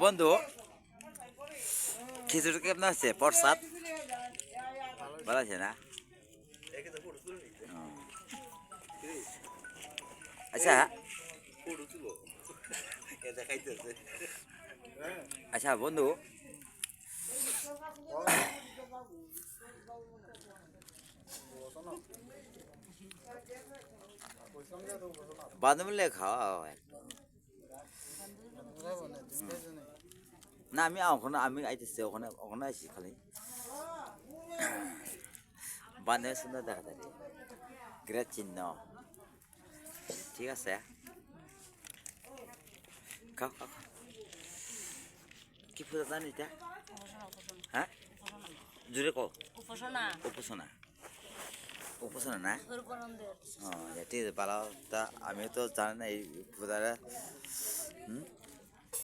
বন্ধু খিচুড়ি কেমন আছে প্রসাদ ভালো আছে না আচ্ছা আচ্ছা বন্ধু বাদাম লে খাওয়া হয় না আমি আইতেছি ওখানে ওখানে আসি খালি বান্ধব সুন্দর দেখা যায় গ্রেট চিহ্ন ঠিক আছে খাও খাও কি পূজা জানি এটা হ্যাঁ জুড়ে কো উপাসনা উপাসনা উপাসনা না ঠিক আছে ভালো তা আমি তো জানি না এই পূজাটা